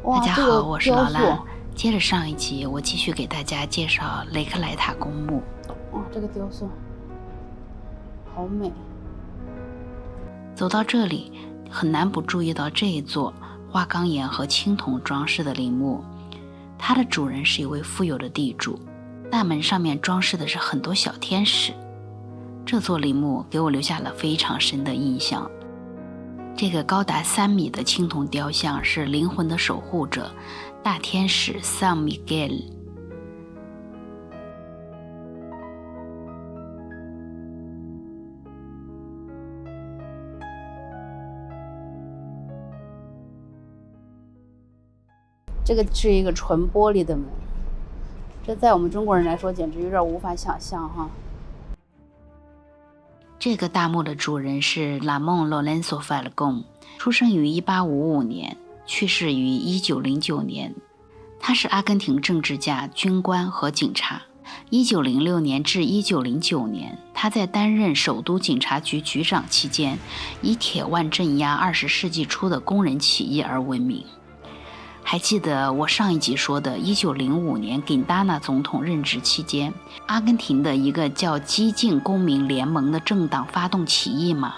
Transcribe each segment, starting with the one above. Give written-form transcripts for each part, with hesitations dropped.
哇，大家好，我是老兰。接着上一集，我继续给大家介绍雷克莱塔公墓。哇，这个雕塑好美。走到这里，很难不注意到这一座花岗岩和青铜装饰的陵墓。它的主人是一位富有的地主，大门上面装饰的是很多小天使。这座陵墓给我留下了非常深的印象。这个高达3米的青铜雕像是灵魂的守护者，大天使 San Miguel。 这个是一个纯玻璃的门，这在我们中国人来说简直有点无法想象哈。这个大墓的主人是拉蒙·洛伦索·法勒贡，出生于1855年，去世于1909年。他是阿根廷政治家、军官和警察。1906年至1909年，他在担任首都警察局局长期间，以铁腕镇压20世纪初的工人起义而闻名。还记得我上一集说的1905年给达纳总统任职期间，阿根廷的一个叫激进公民联盟的政党发动起义吗？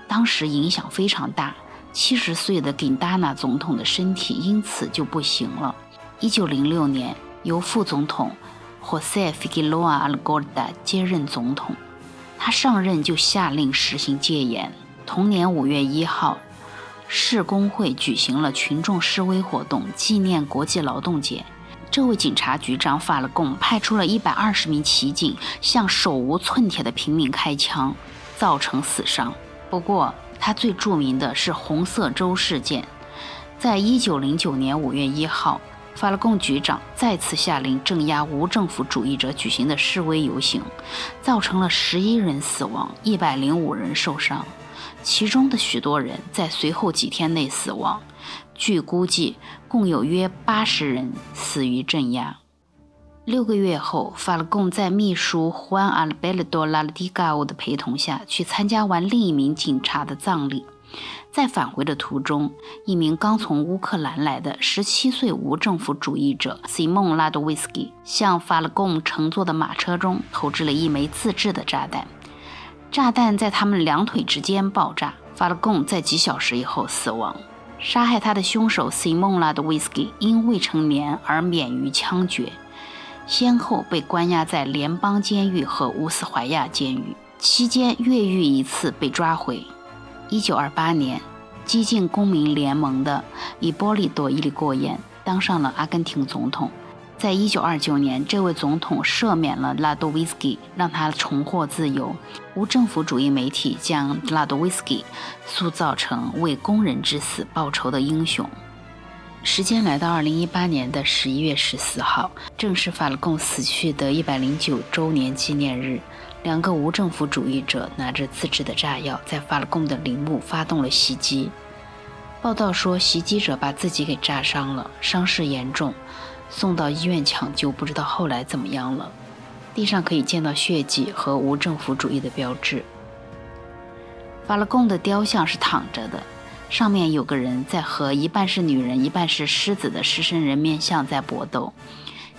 当时影响非常大，70岁的给达纳总统的身体因此就不行了。1906年，由副总统José Figueroa Algorta 接任总统，他上任就下令实行戒严。同年5月1号，市工会举行了群众示威活动，纪念国际劳动节。这位警察局长法勒贡派出了120名骑警，向手无寸铁的平民开枪，造成死伤。不过，他最著名的是红色州事件。在1909年5月1号，法勒贡局长再次下令镇压无政府主义者举行的示威游行，造成了11人死亡，105人受伤。其中的许多人在随后几天内死亡，据估计共有约80人死于镇压。6个月后，法勒贡在秘书胡安·阿尔贝多·拉蒂加欧的陪同下去参加完另一名警察的葬礼。在返回的途中，一名刚从乌克兰来的17岁无政府主义者 Simon Ladowski 向法勒贡乘坐的马车中投掷了一枚自制的炸弹。炸弹在他们两腿之间爆炸，法勒贡在几小时以后死亡。杀害他的凶手 Simon Ladowski 因未成年而免于枪决，先后被关押在联邦监狱和乌斯怀亚监狱，期间越狱一次被抓回。1928年，激进公民联盟的伊波利多·伊利过燕当上了阿根廷总统。在1929年，这位总统赦免了拉多维斯基，让他重获自由。无政府主义媒体将拉多维斯基塑造成为工人之死报仇的英雄。时间来到2018年的11月14号，正是法勒贡死去的109周年纪念日。2个无政府主义者拿着自制的炸药，在法勒贡的陵墓发动了袭击。报道说，袭击者把自己给炸伤了，伤势严重，送到医院抢救，不知道后来怎么样了。地上可以见到血迹和无政府主义的标志。法勒贡的雕像是躺着的，上面有个人在和一半是女人一半是狮子的狮身人面像在搏斗，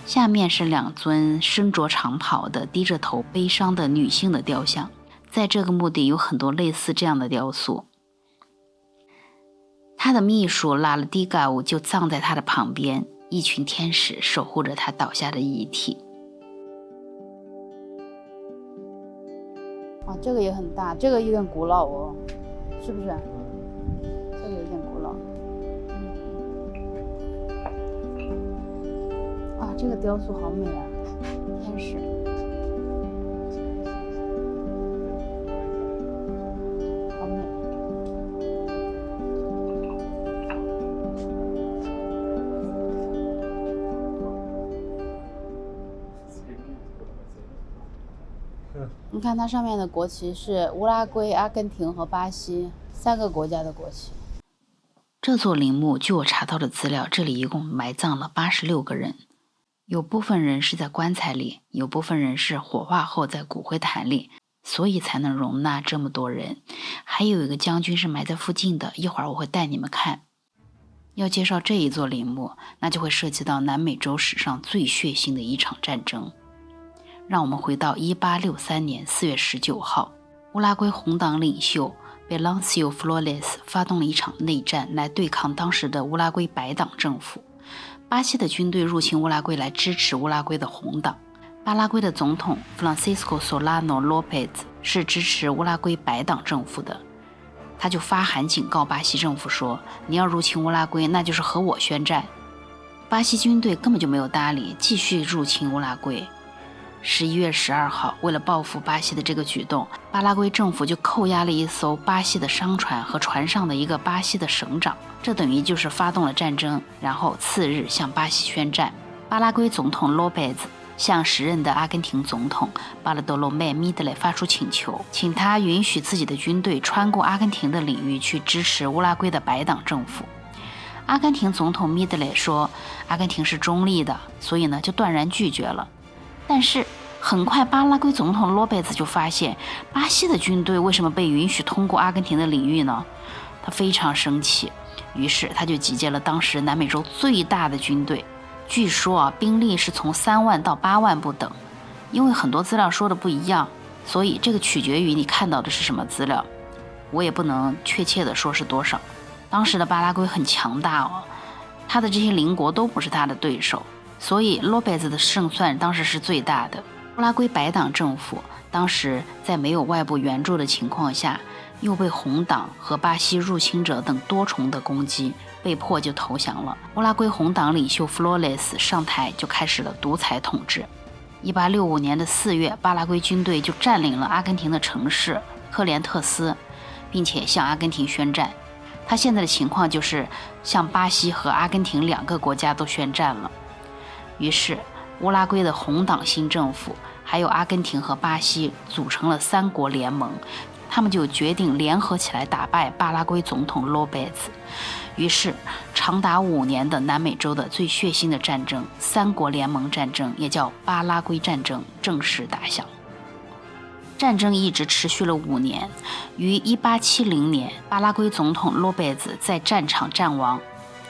下面是2尊身着长袍的低着头悲伤的女性的雕像。在这个墓地有很多类似这样的雕塑。他的秘书拉勒蒂加乌就葬在他的旁边，一群天使守护着他倒下的遗体。啊，这个也很大，这个有点古老哦，是不是？这个有点古老。啊，这个雕塑好美啊，天使。好美。你看它上面的国旗是乌拉圭、阿根廷和巴西3个国家的国旗。这座陵墓据我查到的资料，这里一共埋葬了86个人，有部分人是在棺材里，有部分人是火化后在骨灰坛里，所以才能容纳这么多人。还有一个将军是埋在附近的，一会儿我会带你们看。要介绍这一座陵墓，那就会涉及到南美洲史上最血腥的一场战争。让我们回到1863年4月19号，乌拉圭红党领袖Venancio Flores 发动了一场内战来对抗当时的乌拉圭白党政府。巴西的军队入侵乌拉圭来支持乌拉圭的红党，巴拉圭的总统 Francisco Solano Lopez 是支持乌拉圭白党政府的。他就发函警告巴西政府说，你要入侵乌拉圭，那就是和我宣战。巴西军队根本就没有搭理，继续入侵乌拉圭。11月12号，为了报复巴西的这个举动，巴拉圭政府就扣押了一艘巴西的商船和船上的一个巴西的省长，这等于就是发动了战争，然后次日向巴西宣战。巴拉圭总统 Lopez 向时任的阿根廷总统巴拉多罗梅·米德雷发出请求，请他允许自己的军队穿过阿根廷的领域去支持乌拉圭的白党政府。阿根廷总统米德雷说，阿根廷是中立的，所以呢就断然拒绝了。但是很快巴拉圭总统罗贝兹就发现，巴西的军队为什么被允许通过阿根廷的领域呢？他非常生气，于是他就集结了当时南美洲最大的军队，据说兵力是从3万到8万不等。因为很多资料说的不一样，所以这个取决于你看到的是什么资料，我也不能确切的说是多少。当时的巴拉圭很强大哦，他的这些邻国都不是他的对手，所以罗贝兹的胜算当时是最大的。乌拉圭白党政府当时在没有外部援助的情况下，又被红党和巴西入侵者等多重的攻击，被迫就投降了。乌拉圭红党领袖弗洛雷斯上台，就开始了独裁统治。1865年的4月，巴拉圭军队就占领了阿根廷的城市科连特斯，并且向阿根廷宣战。他现在的情况就是向巴西和阿根廷2个国家都宣战了。于是乌拉圭的红党新政府还有阿根廷和巴西组成了3国联盟，他们就决定联合起来打败巴拉圭总统罗贝兹。于是长达5年的南美洲的最血腥的战争3国联盟战争，也叫巴拉圭战争，正式打响。战争一直持续了5年，于1870年巴拉圭总统罗贝兹在战场战亡，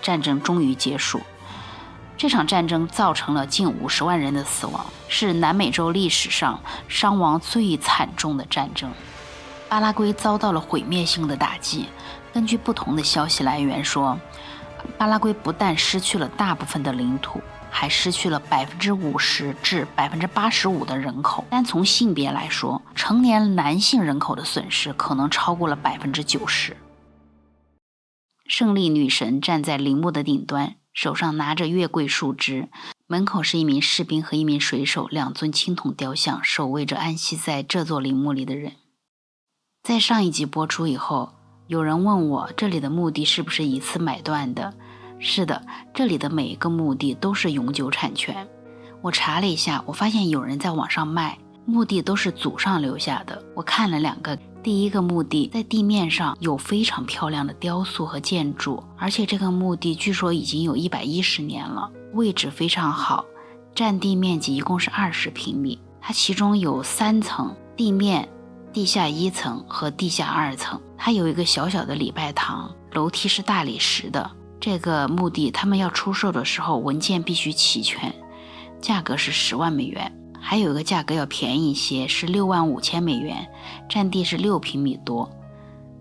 战争终于结束。这场战争造成了近50万人的死亡，是南美洲历史上伤亡最惨重的战争。巴拉圭遭到了毁灭性的打击。根据不同的消息来源说，巴拉圭不但失去了大部分的领土，还失去了50%至85%的人口。单从性别来说，成年男性人口的损失可能超过了90%。胜利女神站在陵墓的顶端，手上拿着月桂树枝，门口是一名士兵和一名水手，2尊青铜雕像守卫着安息在这座陵墓里的人。在上一集播出以后，有人问我这里的墓地是不是一次买断的？是的，这里的每一个墓地都是永久产权。我查了一下，我发现有人在网上卖墓地都是祖上留下的。我看了2个，第一个墓地在地面上有非常漂亮的雕塑和建筑，而且这个墓地据说已经有110年了，位置非常好，占地面积一共是20平米。它其中有3层，地面、地下1层和地下2层。它有一个小小的礼拜堂，楼梯是大理石的。这个墓地他们要出售的时候，文件必须齐全，价格是10万美元。还有一个价格要便宜一些，是6万5千美元，占地是6平米多，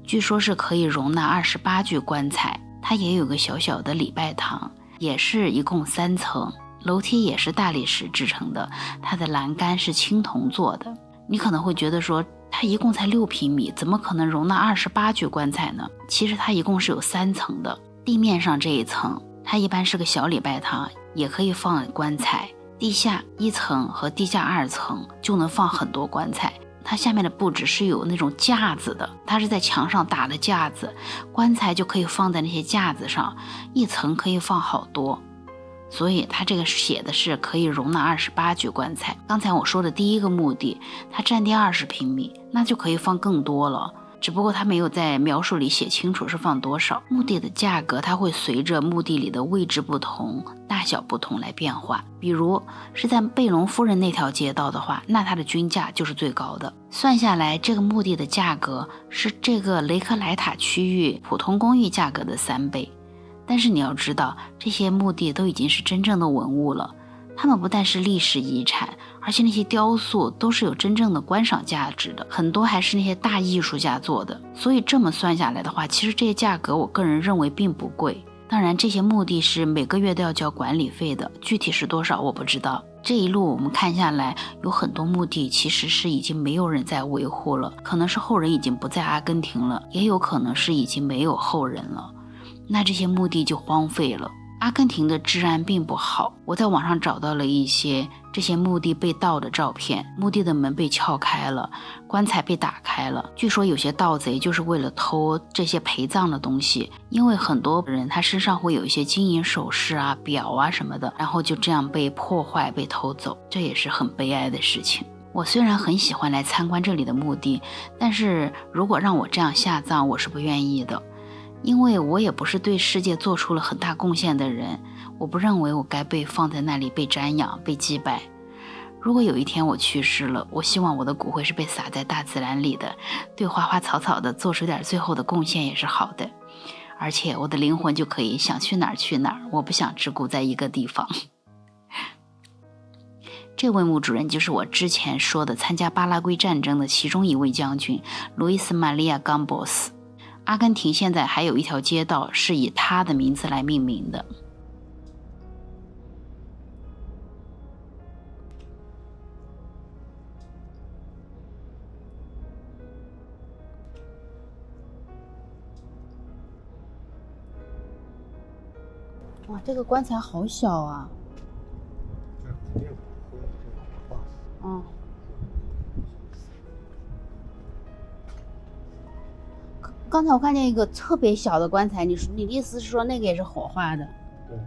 据说是可以容纳28具棺材。它也有个小小的礼拜堂，也是一共3层，楼梯也是大理石制成的，它的栏杆是青铜做的。你可能会觉得说，它一共才6平米，怎么可能容纳28具棺材呢？其实它一共是有3层的。地面上这一层，它一般是个小礼拜堂，也可以放棺材。地下1层和地下2层就能放很多棺材。它下面的布置是有那种架子的，它是在墙上打的架子，棺材就可以放在那些架子上，1层可以放好多。所以它这个写的是可以容纳28具棺材。刚才我说的第一个墓地，它占地20平米，那就可以放更多了，只不过它没有在描述里写清楚是放多少。墓地的价格它会随着墓地里的位置不同、大小不同来变化。比如是在贝隆夫人那条街道的话，那它的均价就是最高的。算下来，这个墓地的价格是这个雷克莱塔区域普通公寓价格的3倍。但是你要知道，这些墓地都已经是真正的文物了，它们不但是历史遗产，而且那些雕塑都是有真正的观赏价值的，很多还是那些大艺术家做的。所以这么算下来的话，其实这些价格我个人认为并不贵。当然这些墓地是每个月都要交管理费的，具体是多少我不知道。这一路我们看下来，有很多墓地其实是已经没有人在维护了，可能是后人已经不在阿根廷了，也有可能是已经没有后人了，那这些墓地就荒废了。阿根廷的治安并不好，我在网上找到了一些这些墓地被盗的照片，墓地的门被撬开了，棺材被打开了，据说有些盗贼就是为了偷这些陪葬的东西，因为很多人他身上会有一些金银首饰啊、表啊什么的，然后就这样被破坏、被偷走，这也是很悲哀的事情。我虽然很喜欢来参观这里的墓地，但是如果让我这样下葬，我是不愿意的。因为我也不是对世界做出了很大贡献的人，我不认为我该被放在那里被瞻仰、被祭拜。如果有一天我去世了，我希望我的骨灰是被撒在大自然里的，对花花草草的做出点最后的贡献也是好的。而且我的灵魂就可以想去哪儿去哪儿，我不想只顾在一个地方。这位墓主人就是我之前说的参加巴拉圭战争的其中一位将军，路易斯·玛利亚·冈波斯。阿根廷现在还有一条街道是以他的名字来命名的。哇，这个棺材好小啊！嗯。刚才我看见一个特别小的棺材，你的意思是说那个也是火化的？对，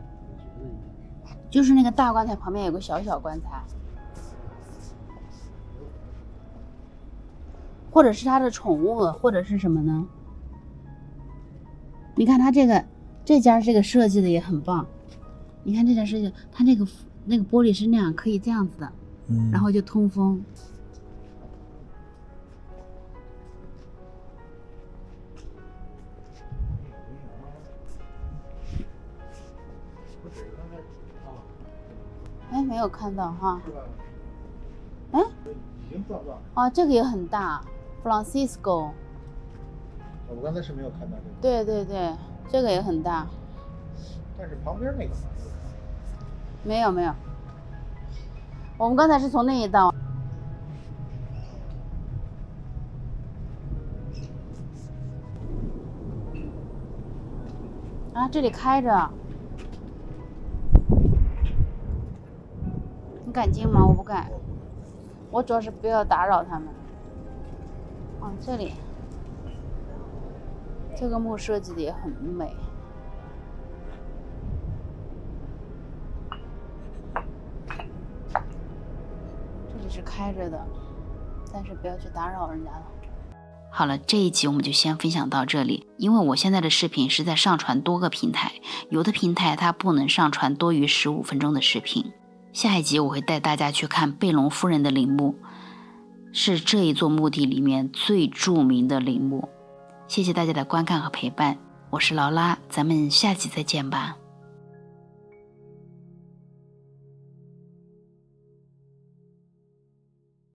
就是那个大棺材旁边有个小小棺材，或者是他的宠物，或者是什么呢？你看他这家这个设计的也很棒，你看这家设计，它那个玻璃是那样可以这样子的，然后就通风。哎，没有看到哈。哎，哦，这个也很大 ，Francisco。我刚才是没有看到这个。对对对，这个也很大。但是旁边那个没有没有，我们刚才是从那一道。啊，这里开着。你敢进吗？我不敢，我主要是不要打扰他们。这里这个墓设计的也很美。这里是开着的，但是不要去打扰人家了。好了，这一集我们就先分享到这里。因为我现在的视频是在上传多个平台，有的平台它不能上传多于15分钟的视频。下一集我会带大家去看贝隆夫人的陵墓，是这一座墓地里面最著名的陵墓。谢谢大家的观看和陪伴，我是劳拉，咱们下集再见吧。